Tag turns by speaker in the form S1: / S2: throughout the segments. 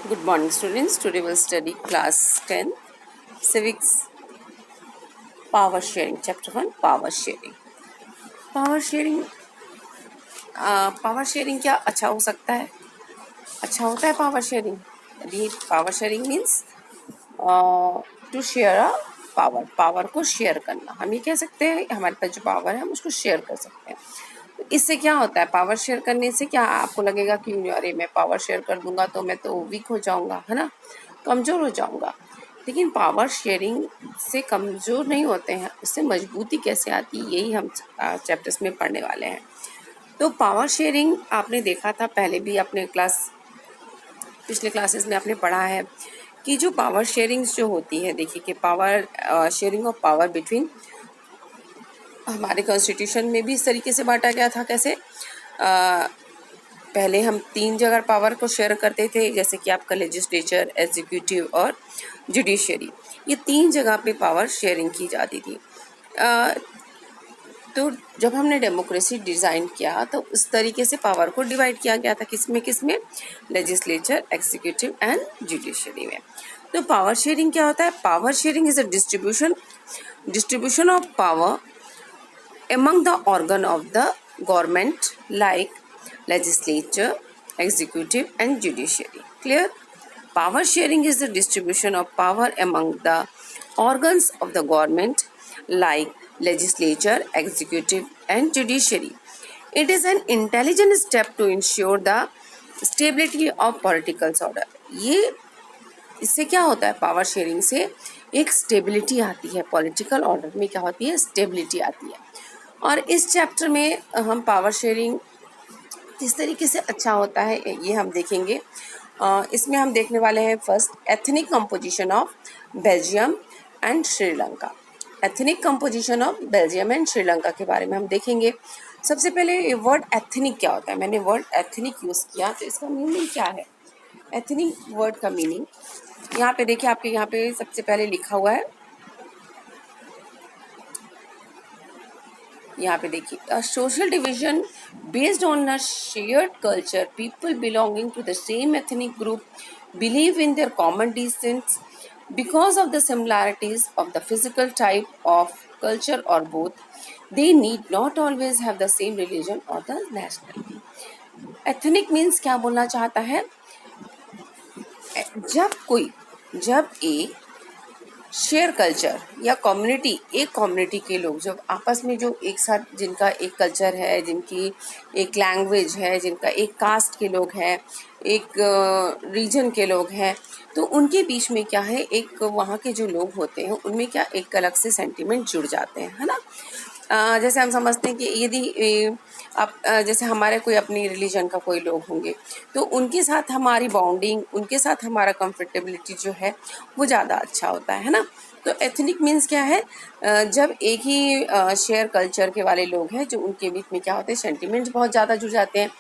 S1: Good morning, students. Today we'll study class 10 civics power sharing. Chapter 1 power sharing. Power sharing क्या अच्छा हो सकता है? अच्छा होता है पावर शेयरिंग? यदि power sharing means to share a power को शेयर करना. हम ये कह सकते हैं हमारे पास जो पावर है हम उसको शेयर कर सकते हैं. तो इससे क्या होता है? पावर शेयर करने से क्या आपको लगेगा कि अरे मैं पावर शेयर कर दूंगा तो मैं तो वीक हो जाऊंगा, है ना, कमज़ोर हो जाऊंगा. लेकिन पावर शेयरिंग से कमज़ोर नहीं होते हैं, उससे मजबूती कैसे आती है यही हम चैप्टर्स में पढ़ने वाले हैं. तो पावर शेयरिंग आपने देखा था पहले भी, अपने पिछले क्लासेस में आपने पढ़ा है कि जो पावर शेयरिंग्स जो होती है, देखिए कि power sharing of power between हमारे कॉन्स्टिट्यूशन में भी इस तरीके से बांटा गया था. कैसे? पहले हम 3 जगह पावर को शेयर करते थे, जैसे कि आपका लेजिस्लेचर, एग्जीक्यूटिव और जुडिशरी. ये 3 जगह पे पावर शेयरिंग की जाती थी. तो जब हमने डेमोक्रेसी डिज़ाइन किया तो उस तरीके से पावर को डिवाइड किया गया था. किसमें? लेजिस्लेचर, एग्जीक्यूटिव एंड जुडिशरी में. तो पावर शेयरिंग क्या होता है? Power sharing is a distribution of power among the organ of the government like legislature, executive and judiciary. Clear? Power sharing is the distribution of power among the organs of the government like legislature, executive and judiciary. It is an intelligent step to ensure the stability of political order. ये इससे क्या होता है? Power sharing से एक stability आती है, political order में क्या होती है? स्टेबिलिटी आती है. और इस चैप्टर में हम पावर शेयरिंग किस तरीके से अच्छा होता है ये हम देखेंगे. इसमें हम देखने वाले हैं first ethnic composition of Belgium and Sri Lanka. Ethnic composition of Belgium and Sri Lanka के बारे में हम देखेंगे. सबसे पहले वर्ड एथनिक क्या होता है? मैंने वर्ड एथनिक यूज़ किया तो इसका मीनिंग क्या है? एथनिक वर्ड का मीनिंग यहाँ पे देखिए, आपके यहाँ पे सबसे पहले लिखा हुआ है, यहाँ पे देखिए, a social division based on a shared culture. People belonging to the same ethnic group believe in their common descents because of the similarities of the physical type of culture or both. They need not always have the same religion or the nationality. Ethnic means क्या बोलना चाहता है? जब एक share culture या community, एक community के लोग जब आपस में जो एक साथ, जिनका एक कल्चर है, जिनकी एक लैंग्वेज है, जिनका एक कास्ट के लोग हैं, एक रीजन के लोग हैं, तो उनके बीच में क्या है, एक वहाँ के जो लोग होते हैं उनमें क्या एक अलग से सेंटिमेंट जुड़ जाते हैं, है ना. जैसे हम समझते हैं कि यदि आप जैसे हमारे कोई अपनी रिलीजन का कोई लोग होंगे तो उनके साथ हमारी बॉन्डिंग, उनके साथ हमारा कंफर्टेबिलिटी जो है वो ज़्यादा अच्छा होता है ना. तो एथनिक मीन्स क्या है? जब एक ही शेयर कल्चर के वाले लोग हैं जो उनके बीच में क्या होते हैं, सेंटिमेंट्स बहुत ज़्यादा जुड़ जाते हैं.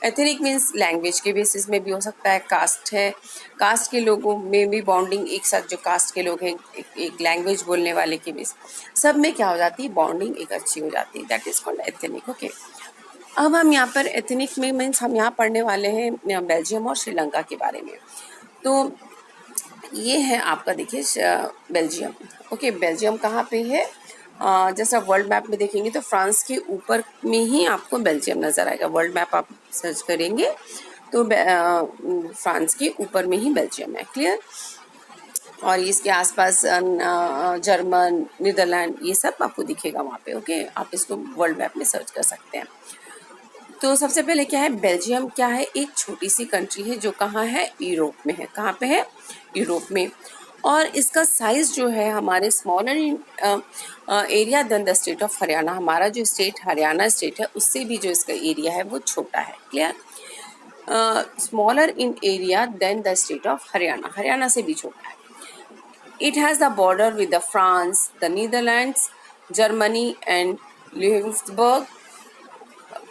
S1: एथनिक मीन्स लैंग्वेज के बेसिस में भी हो सकता है. कास्ट है, कास्ट के लोगों में भी बॉन्डिंग, एक साथ जो कास्ट के लोग हैं एक लैंग्वेज बोलने वाले के बेस, सब में क्या हो जाती है, बॉन्डिंग एक अच्छी हो जाती है. That is called ethnic. Okay, अब हम यहाँ पर एथनिक में मीन्स हम यहाँ पढ़ने वाले हैं बेल्जियम और श्रीलंका के बारे में. तो ये है आपका, देखिए बेल्जियम. ओके, बेल्जियम कहाँ पे है? जैसा वर्ल्ड मैप में देखेंगे तो फ्रांस के ऊपर में ही आपको बेल्जियम नज़र आएगा. वर्ल्ड मैप आप सर्च करेंगे तो फ्रांस के ऊपर में ही बेल्जियम है. क्लियर? और इसके आसपास जर्मन, नीदरलैंड, ये सब आपको दिखेगा वहाँ पे. ओके, आप इसको वर्ल्ड मैप में सर्च कर सकते हैं. तो सबसे पहले क्या है, बेल्जियम क्या है? एक छोटी सी कंट्री है जो कहाँ है, यूरोप में है. कहाँ पे है? यूरोप में. और इसका साइज़ जो है हमारे smaller area than the state of Haryana. हमारा जो स्टेट हरियाणा स्टेट है उससे भी जो इसका एरिया है वो छोटा है. Clear? Smaller in area than the state of Haryana. Haryana से भी छोटा है. It has the border with the France, the Netherlands, Germany and Luxembourg.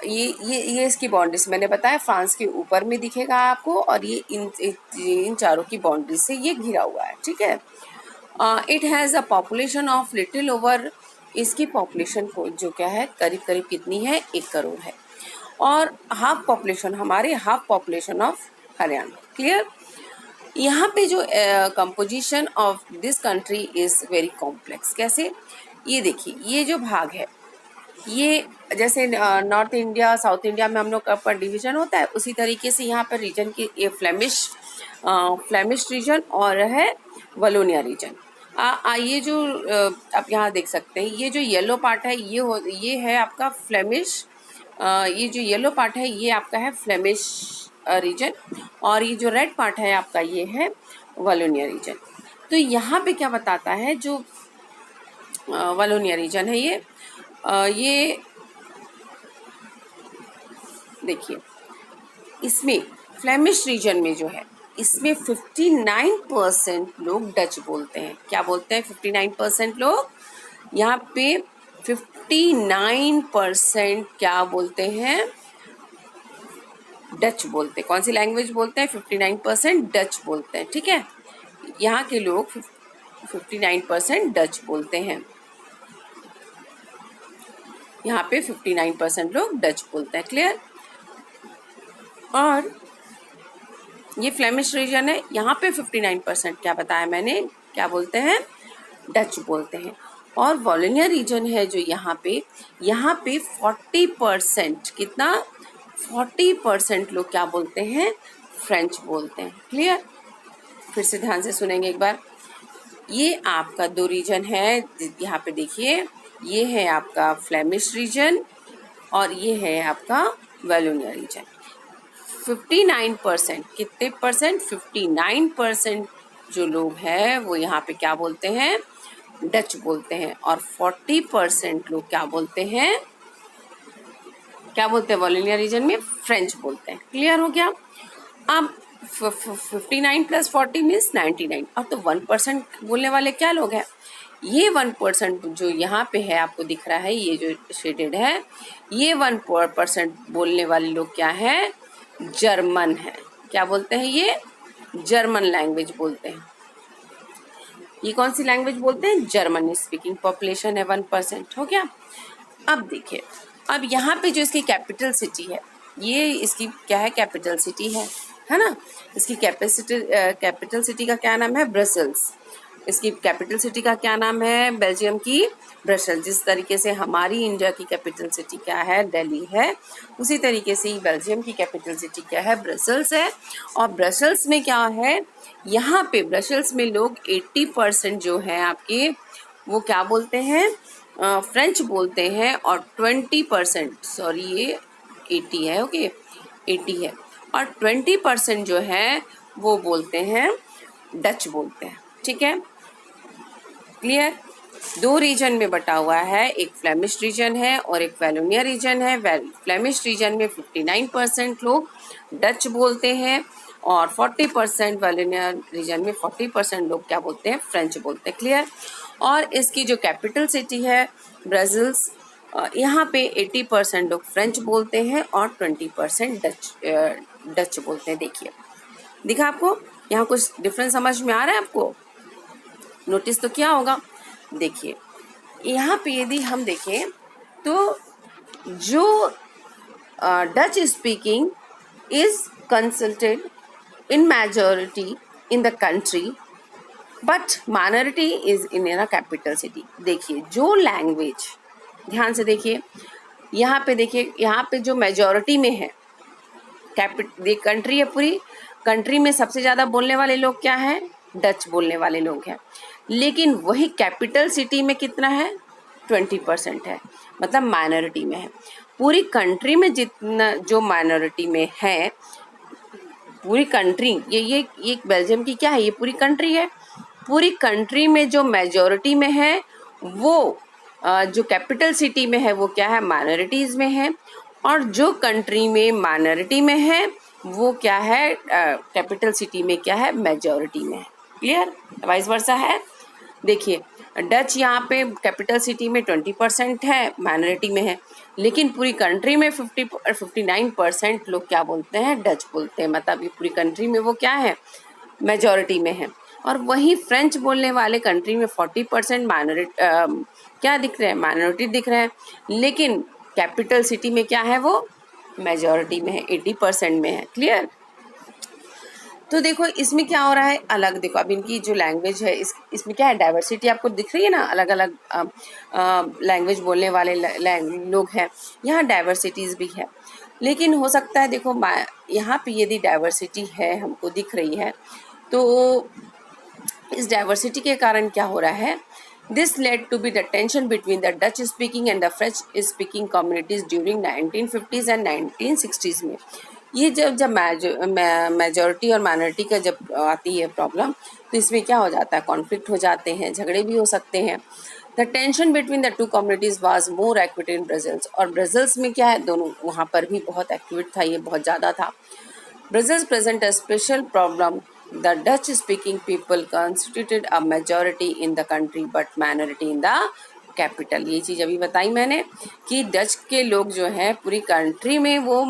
S1: ये इसकी बाउंड्रीज मैंने बताया, फ्रांस के ऊपर में दिखेगा आपको और ये इन चारों की बाउंड्री से ये घिरा हुआ है. ठीक है. It has a population of little over, इसकी पॉपुलेशन को जो क्या है, करीब करीब कितनी है, 1 करोड़ है. और हाफ पॉपुलेशन, हमारे half population of Haryana. Clear? यहाँ पे जो composition of this country is very complex. कैसे? ये देखिए, ये जो भाग है, ये जैसे नॉर्थ इंडिया साउथ इंडिया में हम लोग का डिवीजन होता है, उसी तरीके से यहाँ पर रीजन की ये फ्लेमिश रीजन और है वलोनिया रीजन। ये जो आप यहाँ देख सकते हैं, ये जो येलो पार्ट है ये है आपका फ्लेमिश। ये जो येलो पार्ट है ये आपका है फ्लेमिश रीजन, और ये जो रेड पार्ट है आपका ये है वलोनिया रीजन। तो यहाँ पे क्या बताता है, जो वलोनिया रीजन है ये देखिए, इसमें फ्लेमिश रीजन में जो है इसमें 59% लोग डच बोलते हैं। क्या बोलते हैं? 59% लोग यहाँ पे 59% क्या बोलते हैं? डच बोलते हैं। कौन सी लैंग्वेज बोलते हैं? 59% डच बोलते हैं। ठीक है, यहाँ के लोग 59% डच बोलते हैं। यहाँ पे 59% लोग डच बोलते हैं। क्लियर? और ये फ्लेमिश रीजन है, यहाँ पे 59% क्या बताया मैंने, क्या बोलते हैं? डच बोलते हैं। और वॉलोनिया रीजन है जो यहाँ पे 40%, कितना? 40% लोग क्या बोलते हैं? फ्रेंच बोलते हैं। क्लियर? फिर से ध्यान से सुनेंगे एक बार। ये आपका दो रीजन है, यहाँ पे देखिए, ये है आपका फ्लेमिश रीजन और ये है आपका वॉलोनिया रीजन। 59%, कितने परसेंट? 59% जो लोग हैं वो यहाँ पे क्या बोलते हैं? डच बोलते हैं। और 40% लोग क्या बोलते हैं? क्या बोलते हैं? वॉलोनिया रीजन में फ्रेंच बोलते हैं। क्लियर हो गया? अब 59 + 40 मीन्स 99। अब तो 1% बोलने वाले क्या लोग हैं? ये 1% जो यहाँ पे है आपको दिख रहा है, ये जो शेडेड है, ये 1% बोलने वाले लोग क्या है? जर्मन है। क्या बोलते हैं? ये जर्मन लैंग्वेज बोलते हैं। ये कौन सी लैंग्वेज बोलते हैं? जर्मन स्पीकिंग पॉपुलेशन है 1%। हो गया? अब देखिए, अब यहाँ पे जो इसकी कैपिटल सिटी है, ये इसकी क्या है? कैपिटल सिटी है ना? इसकी कैपिटल सिटी का क्या नाम है? ब्रसेल्स। इसकी कैपिटल सिटी का क्या नाम है? बेल्जियम की ब्रसेल्स। जिस तरीके से हमारी इंडिया की कैपिटल सिटी क्या है? दिल्ली है, उसी तरीके से ही बेल्जियम की कैपिटल सिटी क्या है? ब्रसेल्स है। और ब्रसेल्स में क्या है? यहाँ पे ब्रसेल्स में लोग 80% जो है आपके, वो क्या बोलते हैं? फ्रेंच बोलते हैं। और 20%, सॉरी ये 80 है, ओके 80 है, और 20% जो है वो बोलते हैं डच बोलते हैं। ठीक है? क्लियर? दो रीजन में बटा हुआ है, एक फ्लेमिश रीजन है और एक वैलोनिया रीजन है। फ्लेमिश रीजन में 59% लोग डच बोलते हैं और 40% वैलोनिया रीजन में 40% लोग क्या बोलते हैं? फ्रेंच बोलते हैं। क्लियर? और इसकी जो कैपिटल सिटी है ब्रसेल्स, यहाँ पे 80% लोग फ्रेंच बोलते हैं और 20% डच बोलते हैं। देखिए, दिखा आपको? यहाँ कुछ डिफरेंस समझ में आ रहा है आपको? नोटिस तो किया होगा। देखिए, यहाँ पे यदि हम देखें तो जो Dutch speaking is consulted in majority in the country but minority is in a capital city. देखिए, जो लैंग्वेज, ध्यान से देखिए, यहाँ पे देखिए, यहाँ पे जो मेजॉरिटी में है, कंट्री है, पूरी कंट्री में सबसे ज़्यादा बोलने वाले लोग क्या हैं? डच बोलने वाले लोग हैं। लेकिन वही कैपिटल सिटी में कितना है? 20% है, मतलब माइनॉरिटी में है। पूरी कंट्री में जितना जो माइनॉरिटी में है, पूरी कंट्री, ये बेल्जियम की क्या है? ये पूरी कंट्री है। पूरी कंट्री में जो मेजॉरिटी में है वो जो कैपिटल सिटी में है वो क्या है? माइनॉरिटीज़ में है। और जो कंट्री में माइनॉरिटी में है वो क्या है? कैपिटल सिटी में क्या है? मेजॉरिटी में है। क्लियर? वाइस वर्सा है। देखिए, डच यहाँ पे कैपिटल सिटी में 20% है, माइनॉरिटी में है, लेकिन पूरी कंट्री में 59% लोग क्या बोलते हैं? डच बोलते हैं। मतलब ये पूरी कंट्री में वो क्या है? मेजॉरिटी में है। और वही फ्रेंच बोलने वाले कंट्री में 40% माइनॉरिटी क्या दिख रहे हैं? माइनॉरिटी दिख रहे हैं, लेकिन कैपिटल सिटी में क्या है? वो मेजॉरिटी में है, 80% में है। क्लियर? तो देखो इसमें क्या हो रहा है, अलग देखो अब इनकी जो लैंग्वेज है इसमें क्या है, डाइवर्सिटी आपको दिख रही है ना, अलग अलग लैंग्वेज बोलने वाले लोग हैं, यहाँ डाइवर्सिटीज़ भी है। लेकिन हो सकता है देखो यहाँ पे यदि डाइवर्सिटी है हमको दिख रही है, तो इस डाइवर्सिटी के कारण क्या हो रहा है, this led to be the tension between the Dutch speaking and the French speaking communities during 1950s and 1960s में। ये जब मेजॉरिटी और माइनॉरिटी का जब आती है प्रॉब्लम, तो इसमें क्या हो जाता है, कॉन्फ्लिक्ट हो जाते हैं, झगड़े भी हो सकते हैं। The tension between the two communities was more acute in Brussels, और ब्राज़ील्स में क्या है, दोनों वहाँ पर भी बहुत एक्यूट था, ये बहुत ज़्यादा था। Brazil present a special problem. The Dutch-speaking people constituted a majority in the country, but minority in the capital. ये चीज़ अभी बताई मैंने कि डच के लोग जो हैं पूरी कंट्री में वो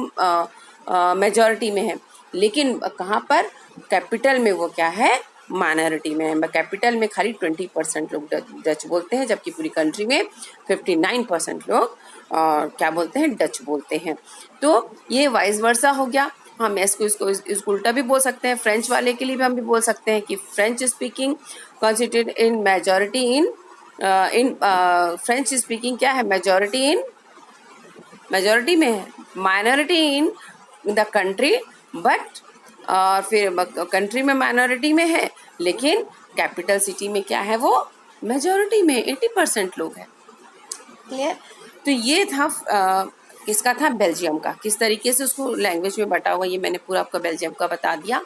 S1: मेजॉरिटी में है, लेकिन कहाँ पर, कैपिटल में वो क्या है, माइनॉरिटी में है। कैपिटल में खाली 20% लोग डच बोलते हैं, जबकि पूरी कंट्री में 59% लोग क्या बोलते हैं, डच बोलते हैं। तो ये वाइस वर्सा हो गया। हम इसको उल्टा भी बोल सकते हैं, फ्रेंच वाले के लिए भी हम भी बोल सकते हैं कि French speaking constitute in majority in French speaking क्या है, मेजॉरिटी में है, minority in the country, but और फिर कंट्री में माइनॉरिटी में है, लेकिन कैपिटल सिटी में क्या है, वो मेजॉरिटी में 80% लोग हैं। क्लियर। तो ये था किसका था, बेल्जियम का। किस तरीके से उसको लैंग्वेज में बटा हुआ, ये मैंने पूरा आपको बेल्जियम का बता दिया।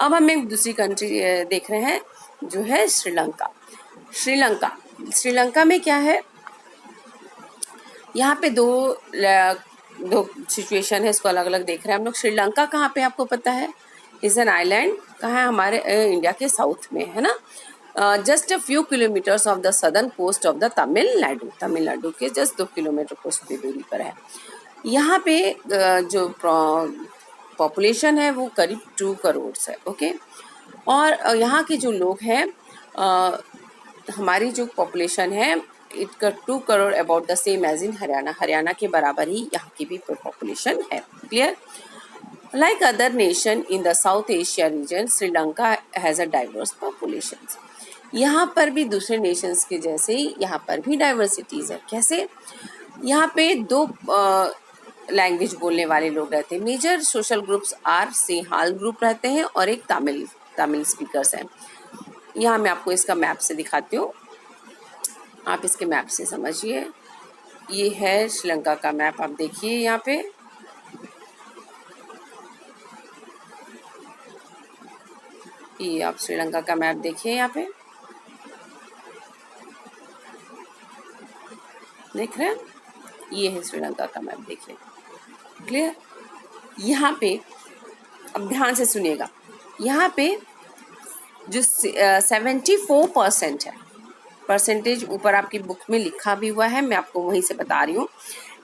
S1: अब हम एक दूसरी कंट्री देख रहे हैं, जो है श्रीलंका। श्रीलंका में क्या है, यहाँ पे दो सिचुएशन है, इसको अलग अलग देख रहे हैं हम लोग। श्रीलंका कहाँ पे आपको पता है, इज़ एन आइलैंड, कहाँ है, हमारे इंडिया के साउथ में है ना, just a few kilometres off the southern coast of the Tamil Nadu के जस्ट 2 किलोमीटर कोस्ट की दूरी पर है। यहाँ पे जो पॉपुलेशन है वो करीब 2 करोड़ है। ओके। और यहाँ के जो लोग हैं, हमारी जो पॉपुलेशन है it 2 crore about the same as in Haryana के बराबर ही यहाँ की भी पॉपुलेशन है। Clear. Like other nation in the South Asia region, Sri Lanka has a diverse population. यहाँ पर भी दूसरे नेशंस के जैसे ही यहाँ पर भी डाइवर्सिटीज़ है। कैसे, यहाँ पे 2 लैंग्वेज बोलने वाले लोग रहते हैं। Major social groups are Sinhala group रहते हैं और एक तमिल स्पीकर्स हैं। यहाँ मैं आपको इसका मैप से दिखाती हूँ, आप इसके मैप से समझिए। ये है श्रीलंका का मैप, आप देखिए यहाँ पे। ये आप श्रीलंका का मैप देखिए, यहाँ पे देख रहे हैं, ये है श्रीलंका का मैप, देखिए। क्लियर। यहाँ पे अब ध्यान से सुनिएगा, यहाँ पे जो 74% है, परसेंटेज ऊपर आपकी बुक में लिखा भी हुआ है, मैं आपको वहीं से बता रही हूँ।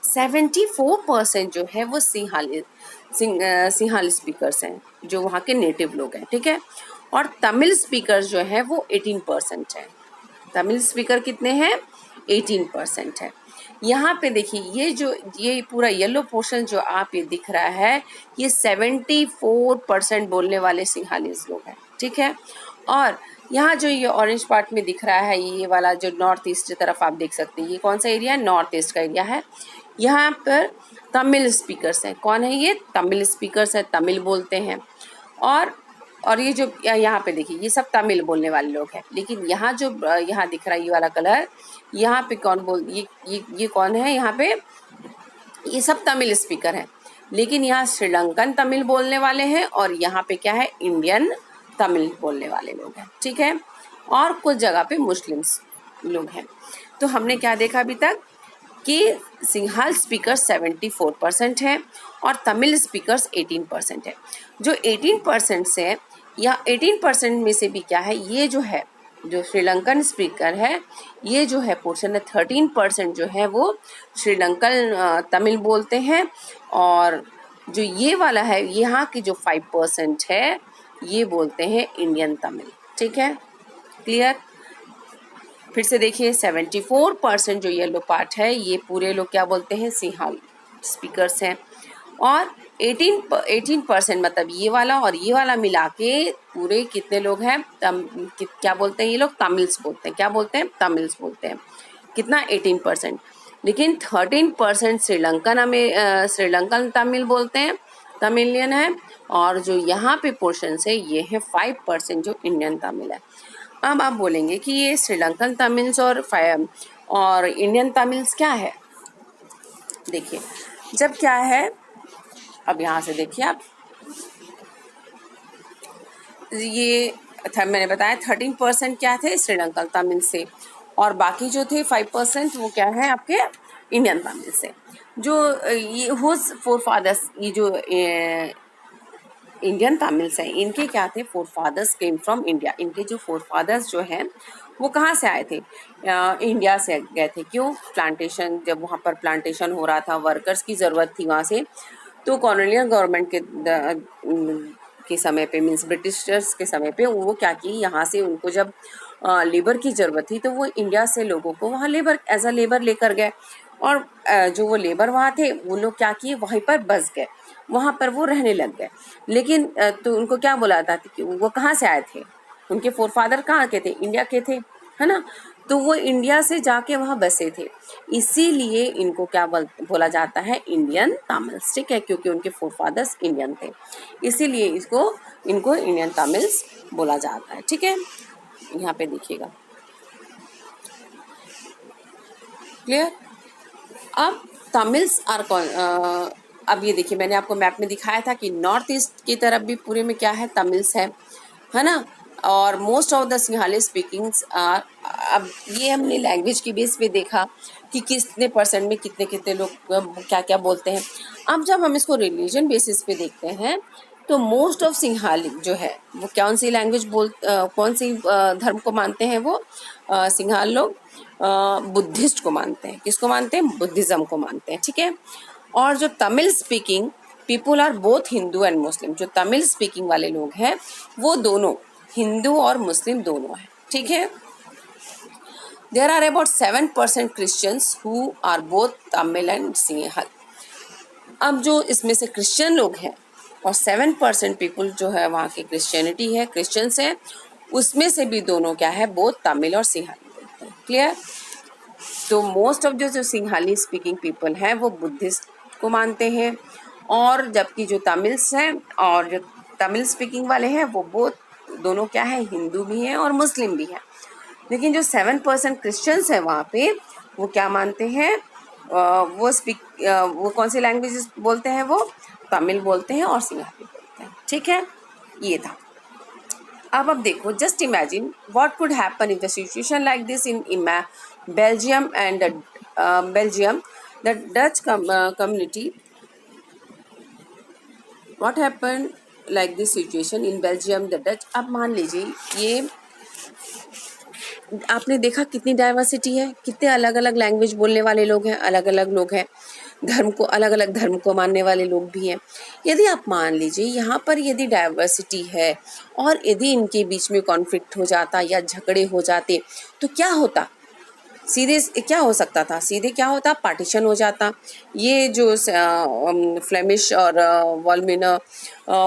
S1: 74% जो है वो सिंहाल स्पीकर्स हैं, जो वहाँ के नेटिव लोग हैं। ठीक है। और तमिल स्पीकर्स जो है वो 18% है। तमिल स्पीकर कितने हैं, 18% है। यहाँ पे देखिए, ये पूरा येलो पोर्शन जो आप ये दिख रहा है, ये 74% बोलने वाले सिंहालीज लोग हैं। ठीक है। और यहाँ जो ये ऑरेंज पार्ट में दिख रहा है, ये वाला जो नॉर्थ ईस्ट की तरफ आप देख सकते हैं, ये कौन सा एरिया है, नॉर्थ ईस्ट का एरिया है। यहाँ पर तमिल स्पीकर्स हैं। कौन है ये, तमिल स्पीकर्स है, तमिल बोलते हैं। और ये जो यहाँ पे देखिए, ये सब तमिल बोलने वाले लोग हैं। लेकिन यहाँ जो यहाँ दिख रहा है ये वाला कलर, यहाँ पे ये कौन है, यहाँ पे ये सब तमिल स्पीकर हैं। लेकिन यहाँ श्रीलंकन तमिल बोलने वाले हैं, और यहाँ पे क्या है, इंडियन तमिल बोलने वाले लोग हैं। ठीक है। और कुछ जगह पे मुस्लिम्स लोग हैं। तो हमने क्या देखा अभी तक कि सिंहाल स्पीकर 74% है और तमिल स्पीकर्स 18% है। जो 18% से या 18% में से भी क्या है, ये जो है, जो श्रीलंकन स्पीकर है, ये जो है पोर्शन है, 13% जो है वो श्रीलंकन तमिल बोलते हैं। और जो ये वाला है, यहाँ की जो 5% है, ये बोलते हैं इंडियन तमिल। ठीक है। क्लियर। फिर से देखिए, 74% जो येलो पार्ट है, ये पूरे लोग क्या बोलते हैं, सिंहाल स्पीकर्स हैं। और 18% मतलब ये वाला और ये वाला मिला के पूरे कितने लोग हैं? क्या बोलते हैं ये लोग? तमिल्स बोलते हैं। क्या बोलते हैं? तमिल्स बोलते हैं। कितना? 18%। लेकिन 13% श्रीलंकन तमिल बोलते हैं, तमिलियन है। और जो यहाँ पे पोर्शन है ये है 5% जो इंडियन तमिल है। अब आप बोलेंगे कि ये श्रीलंकन तमिल्स और इंडियन तमिल्स क्या है? देखिए, जब क्या है, अब यहाँ से देखिए आप, ये मैंने बताया 13% क्या थे? श्रीलंकन तमिल से, और बाकी जो थे 5% वो क्या है? आपके इंडियन तमिल से। जो ये हुज फोर फादर्स, ये जो इंडियन तमिल्स हैं, इनके क्या थे? Forefathers came from India. इनके जो फोर फादर्स जो हैं वो कहाँ से आए थे? इंडिया से गए थे। क्यों? प्लांटेशन, जब वहाँ पर प्लांटेशन हो रहा था, वर्कर्स की ज़रूरत थी वहाँ से, तो कॉलोनियल गवर्नमेंट के समय पे, मीन्स ब्रिटिशर्स के समय पे, वो क्या की, यहाँ से उनको जब लेबर की ज़रूरत थी तो वो इंडिया से लोगों को वहाँ लेबर एज अ लेबर लेकर गए। और जो वो लेबर वहाँ थे वो लोग क्या किए? वहीं पर बस गए, वहाँ पर वो रहने लग गए। लेकिन तो उनको क्या बोला था कि वो कहाँ से आए थे? उनके फोर फादर कहाँ के थे? इंडिया के थे, है ना? तो वो इंडिया से जाके वहाँ बसे थे, इसीलिए इनको क्या बोला जाता है? Indian Tamils. ठीक है, क्योंकि उनके फोर फादर्स इंडियन थे, इसीलिए इनको इंडियन तमिल्स बोला जाता है। ठीक है, यहाँ पे देखिएगा, क्लियर? अब तमिल्स आर अब ये देखिए, मैंने आपको मैप में दिखाया था कि नॉर्थ ईस्ट की तरफ भी पूरे में क्या है? तमिल्स है ना? और most of the Sinhali स्पीकिंग्स are, अब ये हमने लैंग्वेज की बेस पे देखा कि कितने परसेंट में कितने कितने लोग क्या क्या बोलते हैं। अब जब हम इसको रिलीजन बेसिस पे देखते हैं तो मोस्ट ऑफ सिंहाली जो है वो कौन सी लैंग्वेज कौन सी धर्म को मानते हैं? वो सिंहाल लोग बुद्धिस्ट को मानते हैं। किसको मानते हैं? बुद्धिज़्म को मानते हैं। ठीक है, और जो Tamil speaking people are both Hindu and Muslim, जो तमिल स्पीकिंग वाले लोग हैं वो दोनों हिंदू और मुस्लिम दोनों हैं। ठीक है, there are about 7% Christians who are both Tamil and Sinhala. अब जो इसमें से क्रिश्चियन लोग हैं और 7% पीपुल जो है वहाँ की क्रिश्चियनिटी है, क्रिश्चियंस है, उसमें से भी दोनों क्या है? बोथ तमिल और सिंहाली बोलते हैं। क्लियर? तो मोस्ट ऑफ जो सिंहाली स्पीकिंग पीपल हैं वो बुद्धिस्ट को मानते हैं, और जबकि जो तमिल्स हैं और जो तमिल स्पीकिंग वाले हैं वो दोनों क्या है? हिंदू भी हैं और मुस्लिम भी हैं। लेकिन जो 7% क्रिश्चियंस हैं वहाँ पे वो क्या मानते हैं? वो कौन सी लैंग्वेजेस बोलते हैं? वो तमिल बोलते हैं और सिंहाली बोलते हैं। ठीक है, ये था। अब देखो, just imagine what could happen in the situation like this in Belgium and Belgium, the Dutch community. What happened like this situation in Belgium, the Dutch? अब मान लीजिए ये आपने देखा कितनी डाइवर्सिटी है, कितने अलग अलग लैंग्वेज बोलने वाले लोग हैं, अलग अलग लोग हैं, अलग अलग धर्म को मानने वाले लोग भी हैं। यदि आप मान लीजिए यहाँ पर यदि डाइवर्सिटी है और यदि इनके बीच में कॉन्फ्लिक्ट हो जाता या झगड़े हो जाते तो क्या होता? सीधे क्या हो सकता था? सीधे क्या होता? पार्टीशन हो जाता। ये जो फ्लेमिश और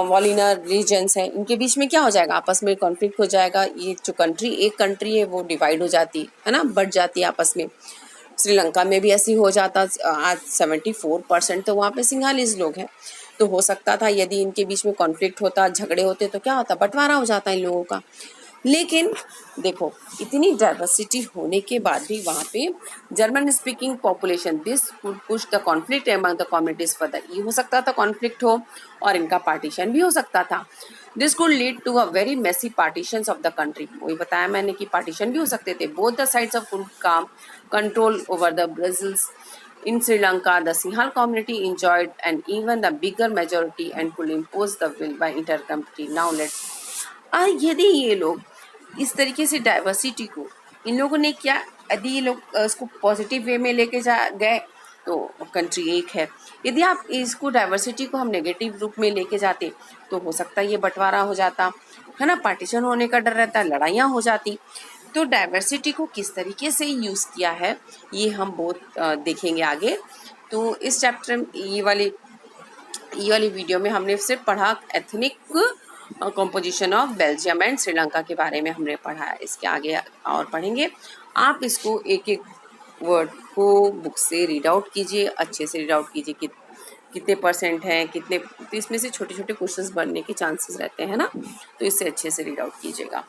S1: वॉलिनर रीजन्स हैं इनके बीच में क्या हो जाएगा? आपस में कॉन्फ्लिक्ट हो जाएगा। ये जो एक कंट्री है वो डिवाइड हो जाती है ना, बढ़ जाती है आपस में। श्रीलंका में भी ऐसी हो जाता। आज 74% तो वहाँ पे सिंघालीज लोग हैं। तो हो सकता था यदि इनके बीच में कॉन्फ्लिक्ट होता, झगड़े होते तो क्या होता? बंटवारा हो जाता इन लोगों का। लेकिन देखो, इतनी डाइवर्सिटी होने के बाद भी वहाँ पे German speaking population, this could push the conflict among the communities further. ये हो सकता था कॉन्फ्लिक्ट हो और इनका पार्टीशन भी हो सकता था। This could lead to a very messy partitions of the country. वही बताया मैंने कि पार्टीशन भी हो सकते थे। Both the sides of could come control over the Brussels. In Sri Lanka, the Sinhal community enjoyed an even the bigger majority and could impose the will by intercompany. Now यदि ये लोग इस तरीके से डाइवर्सिटी को इन लोगों ने क्या, यदि ये लोग इसको पॉजिटिव वे में लेके गए तो कंट्री एक है। यदि आप इसको डाइवर्सिटी को हम नेगेटिव रूप में लेके जाते तो हो सकता है ये बंटवारा हो जाता, है ना, पार्टीशन होने का डर रहता, लड़ाइयाँ हो जाती। तो डाइवर्सिटी को किस तरीके से यूज़ किया है ये हम बहुत देखेंगे आगे। तो इस चैप्टर ये वाली ये वाली वीडियो में हमने सिर्फ पढ़ा ethnic composition of Belgium and Sri Lanka के बारे में हमने पढ़ा है। इसके आगे और पढ़ेंगे। आप इसको एक एक वर्ड को बुक से रीड आउट कीजिए, अच्छे से रीड आउट कीजिए कि कितने परसेंट हैं, कितने, तो इसमें से छोटे छोटे क्वेश्चंस बनने के चांसेस रहते हैं ना, तो इसे अच्छे से रीड आउट कीजिएगा।